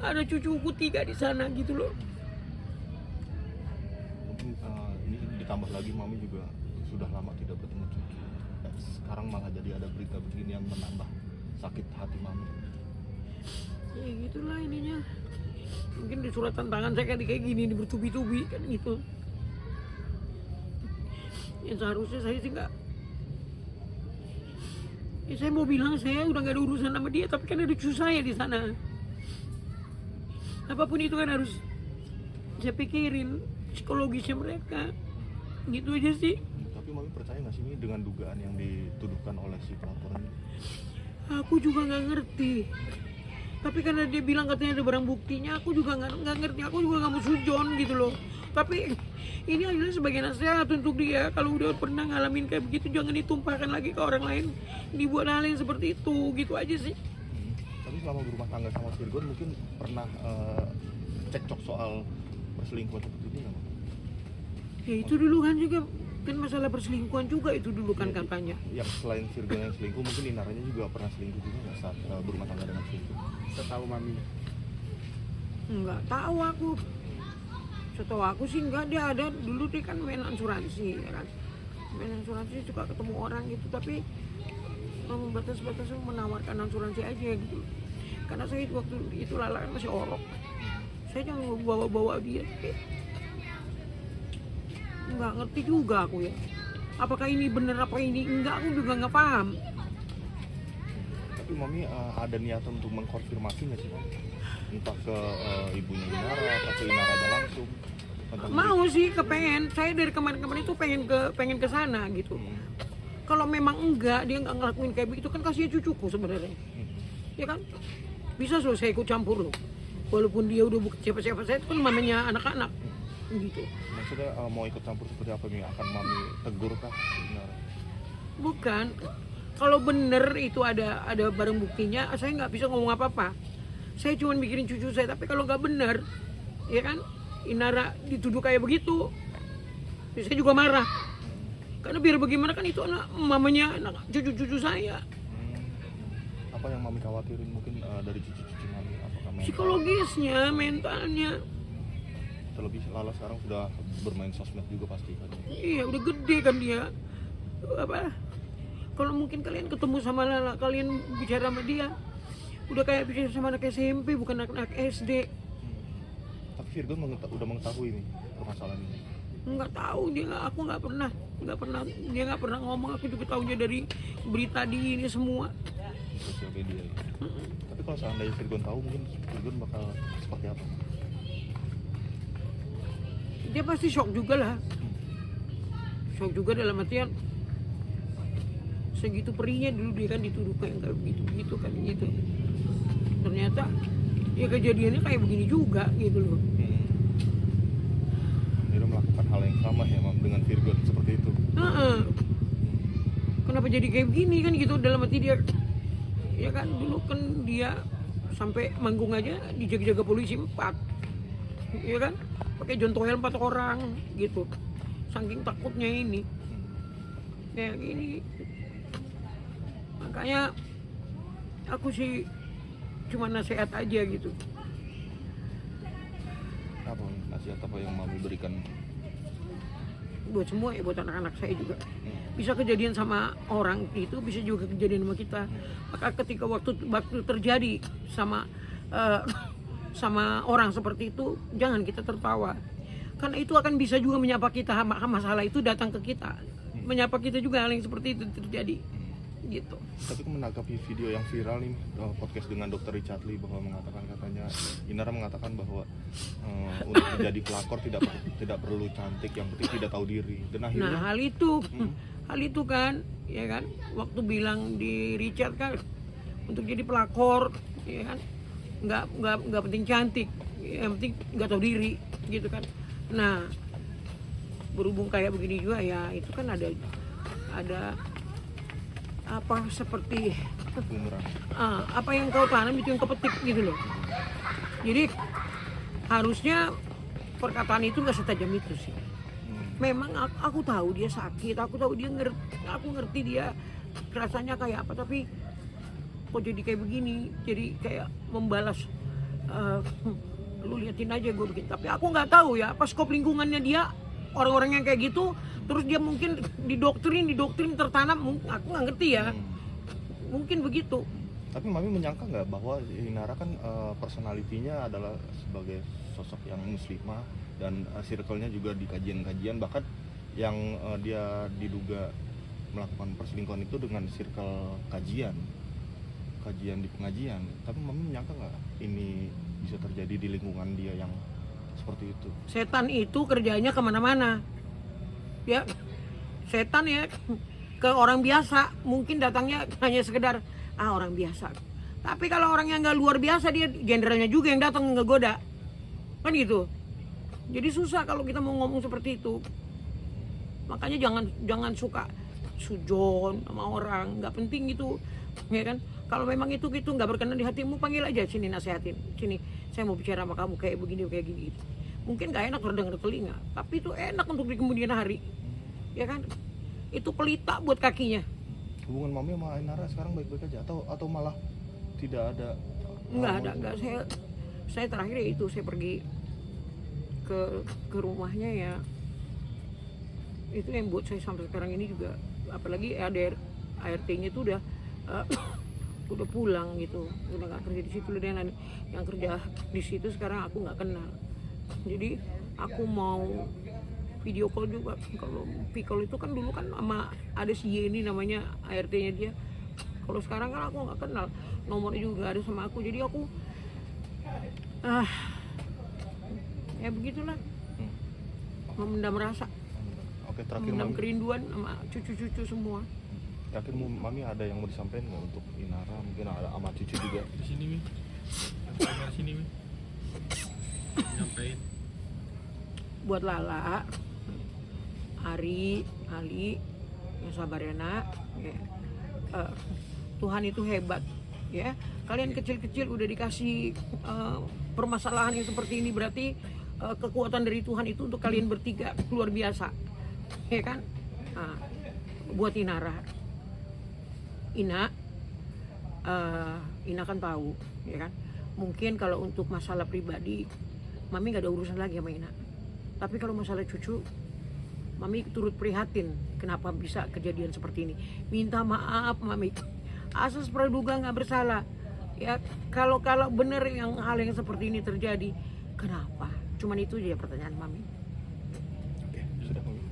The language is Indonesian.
ada cucuku 3 di sana gitu loh. Mungkin ini ditambah lagi mami juga sudah lama tidak bertemu cucu. Sekarang malah jadi ada berita begini yang menambah sakit hati mami. Ya gitulah ininya. Mungkin di suratan tangan saya kayak gini bertubi-tubi kan gitu. Ya seharusnya saya sih nggak. Ya saya mau bilang saya udah nggak ada urusan sama dia, tapi kan ada cucu saya di sana. Apapun itu kan harus saya pikirin psikologisnya mereka. Gitu aja sih. Tapi mami percaya nggak sih ini dengan dugaan yang dituduhkan oleh si pelapor ini? Aku juga nggak ngerti. Tapi karena dia bilang katanya ada barang buktinya, aku juga nggak ngerti. Aku juga nggak mau sujon gitu loh. Tapi ini adalah sebagai nasihat untuk dia. Kalau udah pernah ngalamin kayak begitu, jangan ditumpahkan lagi ke orang lain. Dibuat hal yang seperti itu, gitu aja sih. Tapi selama berumah tangga sama Virgon mungkin pernah cekcok soal perselingkuhan seperti ini nggak? Ya itu dulu kan juga kan masalah perselingkuhan juga itu dulu kan katanya. Yang selain Virgon yang selingkuh, mungkin Inaranya juga pernah selingkuh juga nggak saat berumah tangga dengan Virgon? Setahu mami. Nggak tahu aku. Setahu aku sih enggak, dia ada dulu dia kan main asuransi ya kan. Main asuransi suka ketemu orang gitu, tapi batas-batas menawarkan asuransi aja gitu. Karena saya waktu itu Lala kan masih orok. Saya jangan bawa-bawa dia. Nggak ngerti juga aku ya. Apakah ini bener apa ini enggak, aku juga nggak paham. Tapi mami ada niatan untuk mengkonfirmasi nggak sih, Mami? Entah ke ibunya Inara atau ke Inaranya langsung tentang Mau sih kepengen, saya dari kemarin-kemarin itu pengen ke sana gitu. Kalau memang enggak, dia nggak ngelakuin kayak begitu kan kasihan cucuku sebenarnya. Ya kan? Bisa loh saya ikut campur loh. Walaupun dia udah bukan siapa-siapa, saya itu kan mamanya anak-anak gitu. Maksudnya mau ikut campur seperti apa nih? Akan mami tegur kah Inara? Bukan. Kalau bener itu ada barang buktinya, saya nggak bisa ngomong apa-apa. Saya cuma mikirin cucu saya, tapi kalau nggak bener, ya kan, Inara dituduh kayak begitu, ya saya juga marah. Karena biar bagaimana kan itu anak mamanya anak cucu-cucu saya. Apa yang mami khawatirin mungkin dari cucu-cucu mami? Apakah Psikologisnya, mentalnya. Terlebih Lala sekarang sudah bermain sosmed juga pasti kan? Iya, udah gede kan dia. Apa? Kalau mungkin kalian ketemu sama Lala, kalian bicara sama dia, udah kayak bicara sama anak SMP, bukan anak SD. Tapi Virgon udah mengetahui nih permasalahan ini. Nggak tahu dia, aku nggak pernah, dia nggak pernah ngomong. Aku juga tahunya dari berita di ini semua. Di sosial media ya. Tapi kalau seandainya Virgon tahu, mungkin Virgon bakal seperti apa? Dia pasti shock juga lah. Shock juga dalam artian segitu perinya dulu dia kan dituduh kayak begitu kan gitu. Ternyata ya kejadiannya kayak begini juga gitu loh. Dia melakukan hal yang sama ya Mam dengan Virgon seperti itu. Kenapa jadi kayak begini kan gitu, dalam arti dia ya kan dulu kan dia sampai manggung aja dijaga-jaga polisi 4, ya kan, pakai jontoel 4 orang gitu, saking takutnya ini kayak gini. Makanya aku sih cuma nasihat aja gitu. Apa nasihat apa yang Mami berikan Buat semua ya, buat anak-anak saya juga. Bisa kejadian sama orang itu, bisa juga kejadian sama kita. Maka ketika waktu terjadi sama sama orang seperti itu, jangan kita tertawa. Karena itu akan bisa juga menyapa kita, masalah itu datang ke kita. Menyapa kita juga hal yang seperti itu terjadi. Gitu. Tapi menanggapi video yang viral nih, podcast dengan Dr. Richard Lee, bahwa katanya Inara mengatakan bahwa untuk menjadi pelakor tidak perlu cantik, yang penting tidak tahu diri. Dan akhirnya Nah hal itu kan, ya kan, waktu bilang di Richard kan untuk jadi pelakor, ya kan, nggak penting cantik, yang penting nggak tahu diri, gitu kan. Nah berhubung kayak begini juga ya, itu kan ada apa seperti bumerang. Apa yang kau tanam itu yang kau petik gitu loh. Jadi harusnya perkataan itu nggak setajam itu sih. Memang aku tahu dia sakit, aku ngerti dia rasanya kayak apa, tapi kok jadi kayak begini, jadi kayak membalas lu liatin aja gue bikin. Tapi aku nggak tahu ya, pas skop lingkungannya dia orang-orang yang kayak gitu, terus dia mungkin didoktrin tertanam, aku nggak ngerti ya. Mungkin begitu. Tapi Mami menyangka nggak bahwa Inara kan personalitinya adalah sebagai sosok yang muslimah dan circle-nya juga di kajian-kajian, bahkan yang dia diduga melakukan perselingkuhan itu dengan circle kajian di pengajian. Tapi Mami menyangka nggak ini bisa terjadi di lingkungan dia yang seperti itu? Setan itu kerjanya kemana-mana ya. Setan ya ke orang biasa mungkin datangnya hanya sekedar orang biasa, tapi kalau orang yang nggak luar biasa, dia jenderalnya juga yang datang ngegoda kan gitu. Jadi susah kalau kita mau ngomong seperti itu. Makanya jangan suka sujon sama orang, nggak penting gitu ya kan. Kalau memang itu gitu nggak berkenan di hatimu, panggil aja, sini nasehatin, sini saya mau bicara sama kamu kayak begini kayak gini gitu. Mungkin nggak enak terdengar telinga, tapi itu enak untuk di kemudian hari ya kan. Itu pelita buat kakinya. Hubungan Mami sama Inara sekarang baik-baik aja atau malah tidak ada? Enggak. Saya terakhir ya itu, saya pergi ke rumahnya ya. Itu yang buat saya sampai sekarang ini juga, apalagi ART-nya itu udah pulang gitu, udah nggak kerja di situ. Dan yang kerja di situ sekarang aku nggak kenal. Jadi aku mau video call juga. Kalau Pikol itu kan dulu kan sama ada si Yeni namanya ART-nya dia. Kalau sekarang kan aku nggak kenal, nomornya juga ada sama aku. Jadi aku ya begitulah, memendam rasa, Terakhir memendam Mami, kerinduan sama cucu-cucu semua. terakhir Mami ada yang mau disampaikan nggak untuk Inara, mungkin ada sama cucu juga? Di sini Mi, kamar sini Mi, nyampein Buat Lala, Ali, yang sabar ya nak ya. Tuhan itu hebat ya. Kalian kecil-kecil udah dikasih permasalahan yang seperti ini, berarti kekuatan dari Tuhan itu untuk kalian bertiga luar biasa ya kan. Buat Inara, Ina kan tahu ya kan, mungkin kalau untuk masalah pribadi Mami gak ada urusan lagi sama Ina. Tapi kalau masalah cucu, Mami turut prihatin kenapa bisa kejadian seperti ini. Minta maaf Mami, asas praduga nggak bersalah ya. Kalau bener hal yang seperti ini terjadi, kenapa? Cuman itu aja pertanyaan Mami. Oke, sudah Mami.